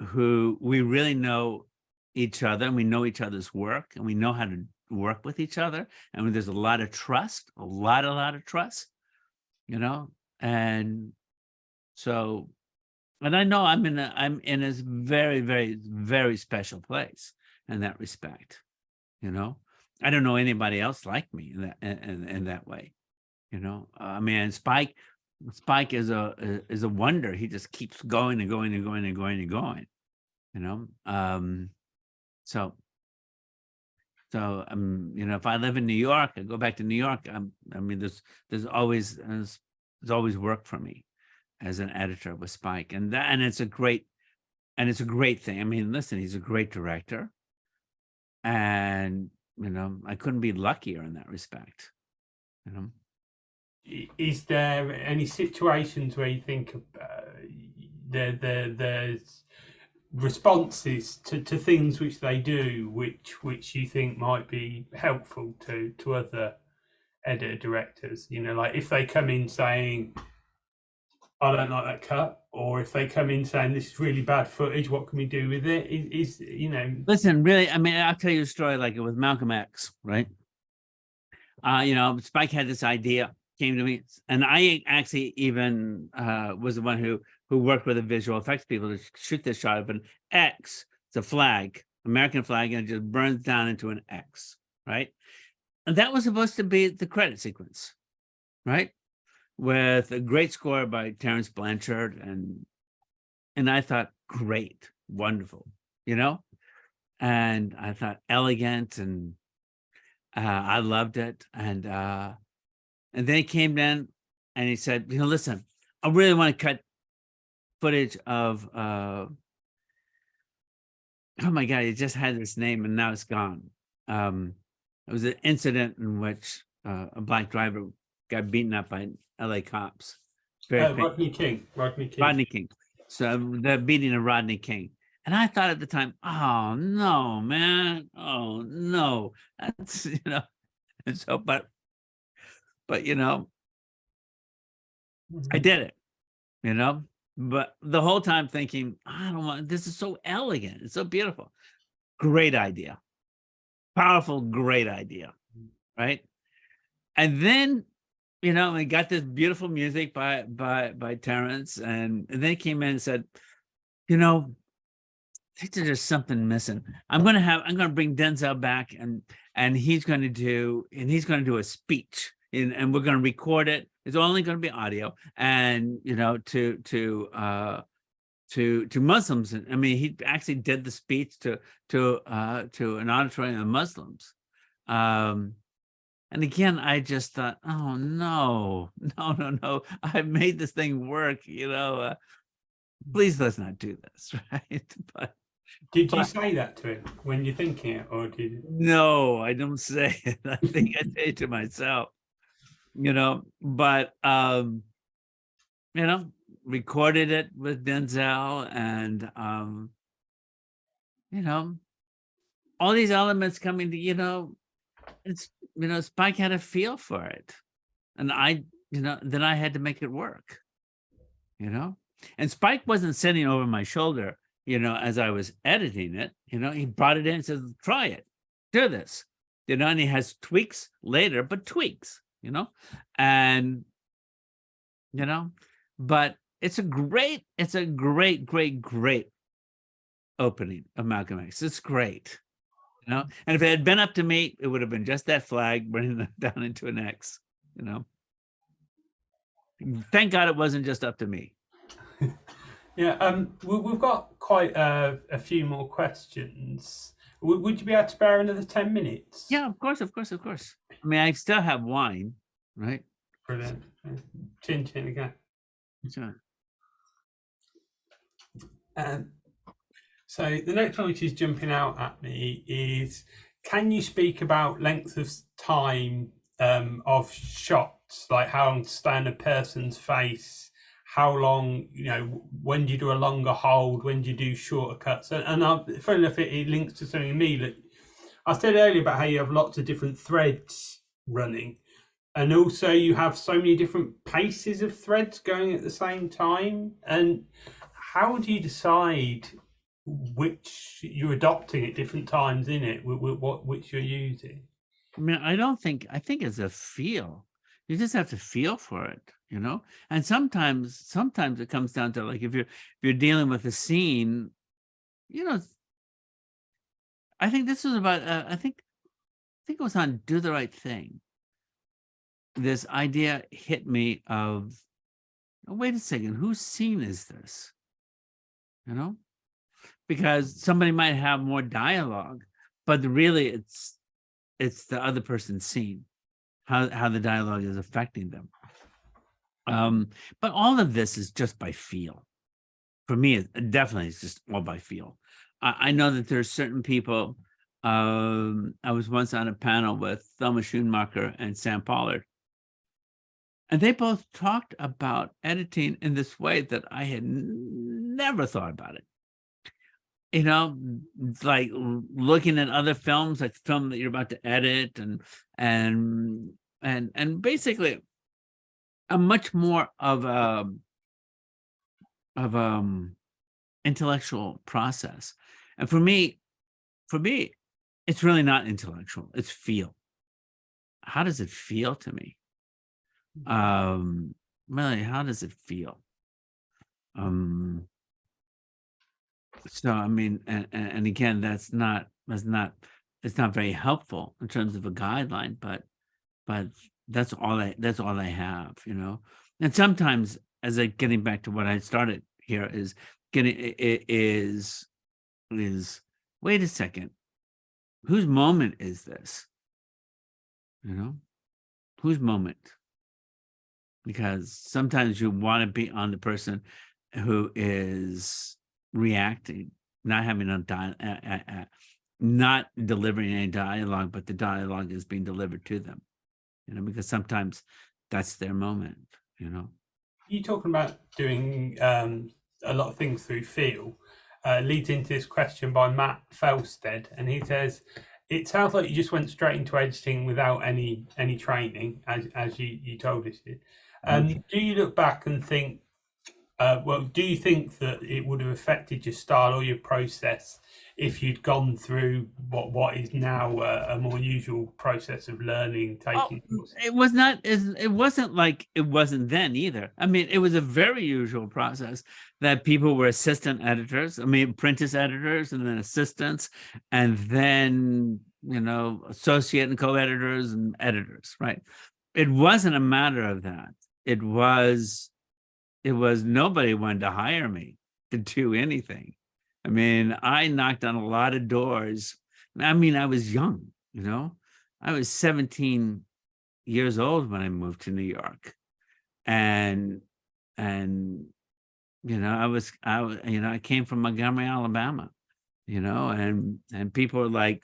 Speaker 2: who we really know each other, and we know each other's work, and we know how to work with each other, and there's a lot of trust, a lot of trust, and so, and I know I'm in a very, very, very special place in that respect. I don't know anybody else like me in that way. I mean, Spike is a wonder. He just keeps going and going and going and going and going. So if I live in New York, I go back to New York. I mean, there's always work for me as an editor with Spike, and it's a great thing. I mean, listen, he's a great director, and I couldn't be luckier in that respect.
Speaker 1: Is there any situations where you think there's responses to things which they do, which you think might be helpful to other editor directors? Like if they come in saying, I don't like that cut, or if they come in saying this is really bad footage, what can we do with it?
Speaker 2: Listen, really, I mean, I'll tell you a story like it with Malcolm X, right? Spike had this idea, came to me, and I actually even was the one who worked with the visual effects people to shoot this shot of an X. It's a flag, American flag, and it just burns down into an X, right? And that was supposed to be the credit sequence, right? With a great score by Terrence Blanchard, and I thought, great, wonderful, and I thought elegant, and I loved it, and then he came in and he said, listen, I really want to cut footage of oh my God, he just had this name and now it's gone. It was an incident in which a black driver got beaten up by LA cops.
Speaker 1: Rodney King.
Speaker 2: So the beating of Rodney King. And I thought at the time, oh no, man. Oh no. That's, and so, but I did it, but the whole time thinking, I don't want, this is so elegant. It's so beautiful. Great idea. Powerful, great idea. Right. And then, we got this beautiful music by Terrence, and they came in and said, I think there's just something missing. I'm gonna bring Denzel back, and he's gonna do a speech, and we're gonna record it. It's only gonna be audio, and to Muslims. I mean, he actually did the speech to an auditorium of Muslims. And again, I just thought, oh no, no. I've made this thing work, please let's not do this, right? But
Speaker 1: did you say that to him when you're thinking it, or did you?
Speaker 2: No, I don't say it. I think I say it to myself, but recorded it with Denzel, and all these elements coming to, it's Spike had a feel for it, and then I had to make it work, and Spike wasn't sitting over my shoulder, as I was editing it. He brought it in and said, try it, do this, and he has tweaks later, but tweaks, and but it's a great opening of Malcolm X. It's great. And if it had been up to me, it would have been just that flag running down into an X, Thank God it wasn't just up to me.
Speaker 1: Yeah, we've got quite a few more questions. Would you be able to spare another 10 minutes?
Speaker 2: Yeah, of course. I mean, I still have wine, right?
Speaker 1: Brilliant. Chin chin again.
Speaker 2: Sure.
Speaker 1: So the next one, which is jumping out at me, is, can you speak about length of time of shots, like how long to stay on a person's face, how long, when do you do a longer hold, when do you do shorter cuts? And funny enough, it links to something me that I said earlier about how you have lots of different threads running, and also you have so many different paces of threads going at the same time. And how do you decide which you're adopting at different times in it, which you're using?
Speaker 2: I mean, I think it's a feel. You just have to feel for it, and sometimes it comes down to, like, if you're dealing with a scene, I think this was about I think it was on Do the Right Thing. This idea hit me of, wait a second, whose scene is this? Because somebody might have more dialogue, but really it's the other person's scene, how the dialogue is affecting them. But all of this is just by feel. For me, it definitely is just all by feel. I know that there's certain people. I was once on a panel with Thelma Schoonmaker and Sam Pollard, and they both talked about editing in this way that I had never thought about it. Like looking at other films, like the film that you're about to edit, and basically a much more of intellectual process. And for me, it's really not intellectual. It's feel. How does it feel to me? Really, how does it feel? So I mean, and again, it's not very helpful in terms of a guideline, but that's all I have, And sometimes, as getting back to what I started here, is wait a second, whose moment is this? Whose moment? Because sometimes you want to be on the person who is reacting, not having not delivering any dialogue, but the dialogue is being delivered to them, because sometimes that's their moment,
Speaker 1: You talking about doing a lot of things through feel, leads into this question by Matt Felstead, and he says, "It sounds like you just went straight into editing without any training, as you told us. Do you look back and think, well, do you think that it would have affected your style or your process if you'd gone through what is now a more usual process of learning, taking?
Speaker 2: It was not it wasn't like it wasn't then either. I mean, it was a very usual process that people were assistant editors, I mean, apprentice editors, and then assistants, and then, associate and co-editors and editors, right? It wasn't a matter of that. It was nobody wanted to hire me to do anything. I mean, I knocked on a lot of doors. I mean, I was young, I was 17 years old when I moved to New York. And I came from Montgomery, Alabama, and people were like,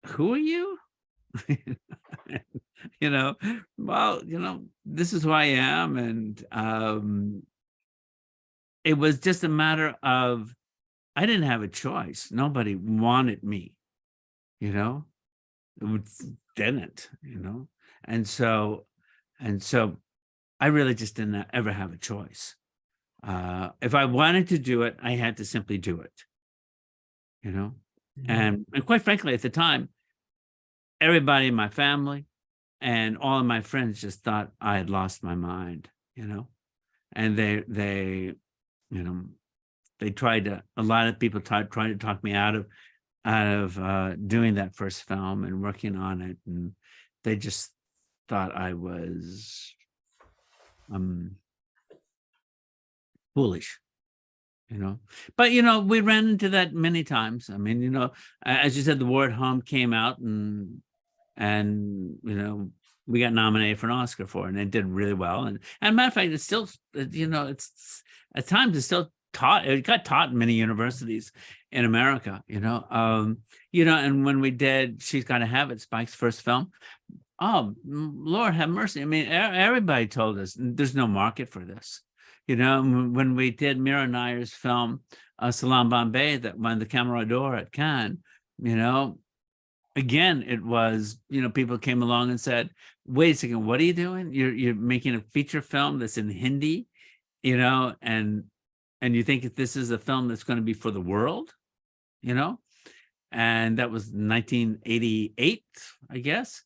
Speaker 2: "Who are you?" Well, this is who I am. And it was just a matter of, I didn't have a choice. Nobody wanted me, it didn't, and so I really just didn't ever have a choice. If I wanted to do it, I had to simply do it, and quite frankly, at the time, everybody in my family and all of my friends just thought I had lost my mind, and they tried to, a lot of people tried to talk me out of doing that first film and working on it. And they just thought I was foolish, but we ran into that many times. I mean, as you said, The War at Home came out, and we got nominated for an Oscar for it, and it did really well. And matter of fact, it's still, it's at times it's still taught. It got taught in many universities in America, and when we did She's Gotta Have It, Spike's first film, oh, Lord have mercy. I mean, everybody told us there's no market for this. When we did Mira Nair's film, Salam Bombay, that won the Camera d'Or at Cannes, again, it was, people came along and said, "Wait a second, what are you doing? You're making a feature film that's in Hindi, and you think if this is a film that's going to be for the world, And that was 1988, I guess,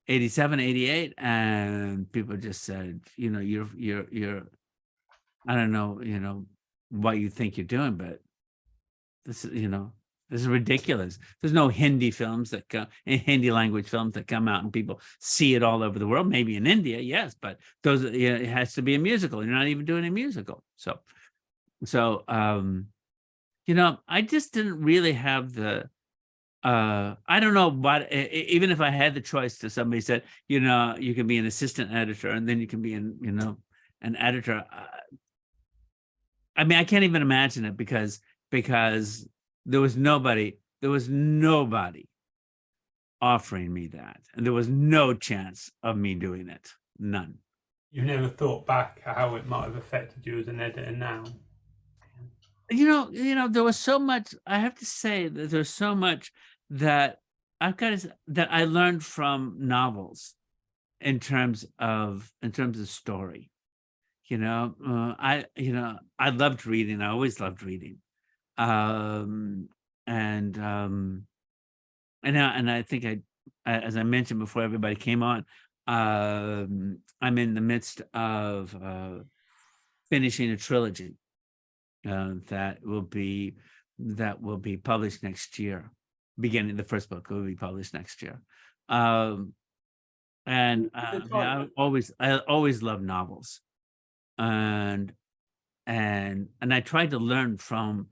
Speaker 2: 87, 88. And people just said, you're, I don't know, what you think you're doing, but this is, this is ridiculous. There's no Hindi films that come, Hindi language films that come out and people see it all over the world. Maybe in India, yes, but those, it has to be a musical. You're not even doing a musical. So, I just didn't really have the, I don't know what, even if I had the choice to, somebody said, you can be an assistant editor and then you can be an editor. I mean, I can't even imagine it because there was nobody offering me that. And there was no chance of me doing it. None.
Speaker 1: You never thought back how it might have affected you as an editor now?
Speaker 2: There was so much, I have to say that there's so much that that I learned from novels in terms of story. I loved reading. I always loved reading. And I think as I mentioned before everybody came on, I'm in the midst of finishing a trilogy that will be published next year. Beginning, the first book will be published next year. I always loved novels, and I tried to learn from,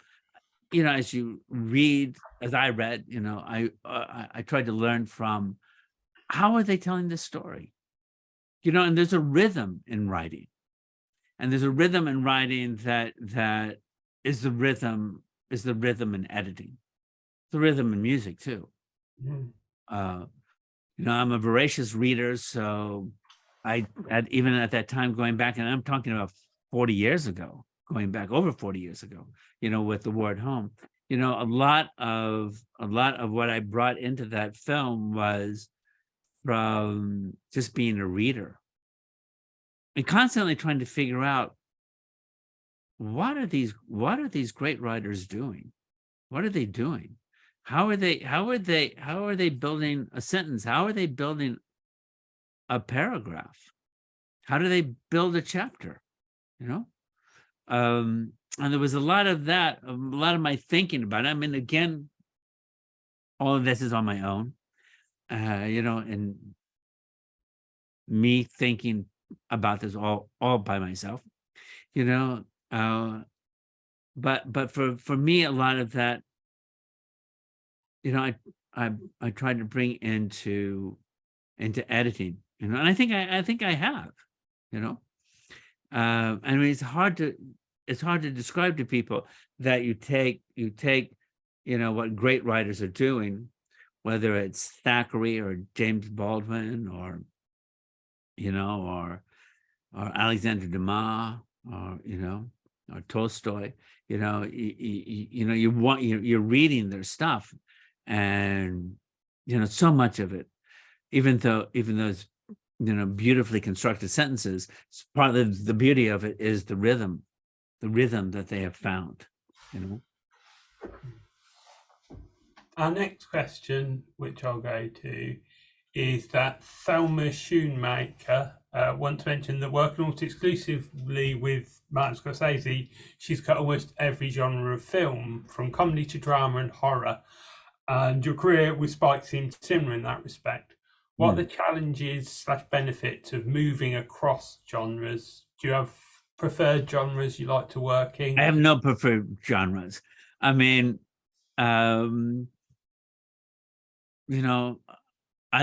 Speaker 2: as you read, as I read, I tried to learn from, how are they telling this story? And there's a rhythm in writing, and there's a rhythm in writing that is the rhythm in editing, the rhythm in music too. Mm-hmm. I'm a voracious reader, so even at that time, going back, and I'm talking about 40 years ago, going back over 40 years ago, with The War at Home. A lot of what I brought into that film was from just being a reader and constantly trying to figure out, what are these great writers doing? What are they doing? How are they building a sentence? How are they building a paragraph? How do they build a chapter? And there was a lot of that, a lot of my thinking about it. I mean, again, all of this is on my own, and me thinking about this all by myself, but for me, a lot of that, I tried to bring into editing, and I think I have, I mean, it's hard to describe to people that you take what great writers are doing, whether it's Thackeray or James Baldwin or Alexander Dumas or Tolstoy. You're reading their stuff, and so much of it, even though it's beautifully constructed sentences, part of the beauty of it is the rhythm that they have found.
Speaker 1: Our next question, which I'll go to, is that Thelma Schoonmaker once mentioned that working almost exclusively with Martin Scorsese, she's cut almost every genre of film, from comedy to drama and horror. And your career with Spike seems similar in that respect. What are the challenges / benefits of moving across genres? Do you have preferred genres you like to work in?
Speaker 2: I have no preferred genres. I mean, I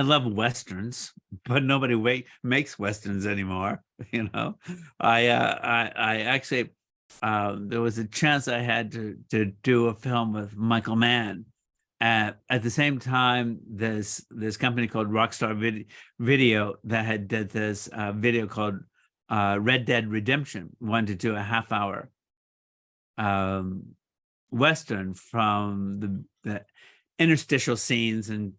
Speaker 2: love Westerns, but nobody makes Westerns anymore. I actually, there was a chance I had to do a film with Michael Mann. At the same time, this company called Rockstar Video that did this video called Red Dead Redemption wanted to do a half-hour Western from the interstitial scenes and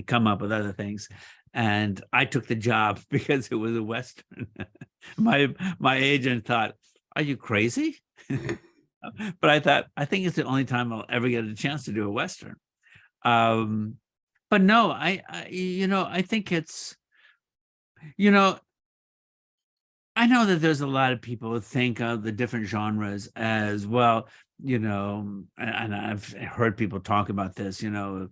Speaker 2: come up with other things. And I took the job because it was a Western. My agent thought, "Are you crazy?" But I thought, I think it's the only time I'll ever get a chance to do a Western. But no, I think it's, I know that there's a lot of people who think of the different genres as well, and I've heard people talk about this, well,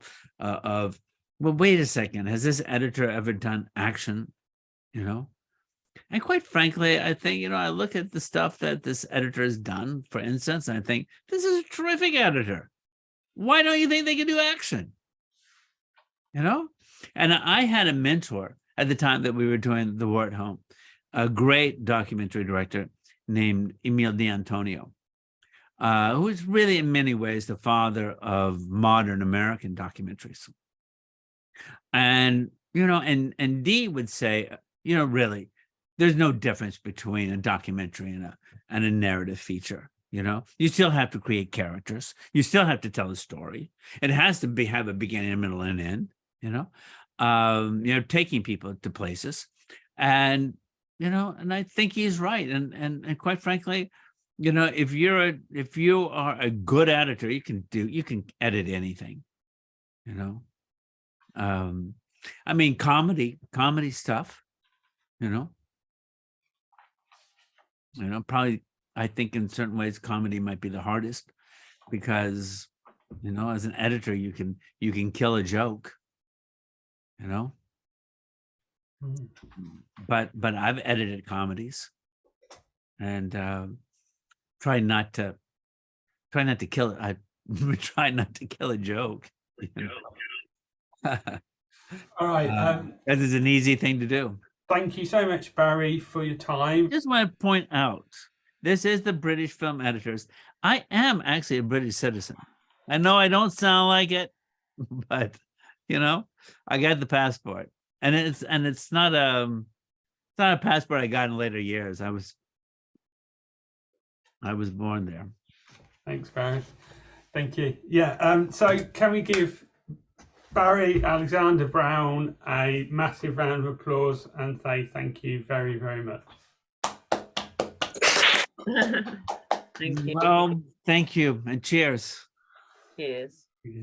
Speaker 2: wait a second, has this editor ever done action? And quite frankly, I think, I look at the stuff that this editor has done, for instance, and I think, this is a terrific editor. Why don't you think they can do action? And I had a mentor at the time that we were doing The War at Home, a great documentary director named Emil D'Antonio, who is really in many ways the father of modern American documentaries. And, and Dee would say, really, there's no difference between a documentary and a narrative feature. You still have to create characters. You still have to tell a story. It has to have a beginning, a middle, and end. Taking people to places, and and I think he's right. And quite frankly, if you are a good editor, you can edit anything. I mean, comedy stuff. Probably, I think in certain ways, comedy might be the hardest because, as an editor, you can kill a joke, but I've edited comedies and try not to kill it. I try not to kill a joke.
Speaker 1: All right.
Speaker 2: That is an easy thing to do.
Speaker 1: Thank you so much, Barry, for your time.
Speaker 2: Just want to point out, this is the British Film Editors. I am actually a British citizen. I know I don't sound like it, but I got the passport, and it's not a passport I got in later years. I I was born there.
Speaker 1: Thanks, Barry. Thank you. Yeah. So can we give Barry Alexander Brown a massive round of applause and say thank you very, very much.
Speaker 3: Thank you.
Speaker 2: Well, thank you and cheers.
Speaker 3: Cheers.
Speaker 1: Yeah.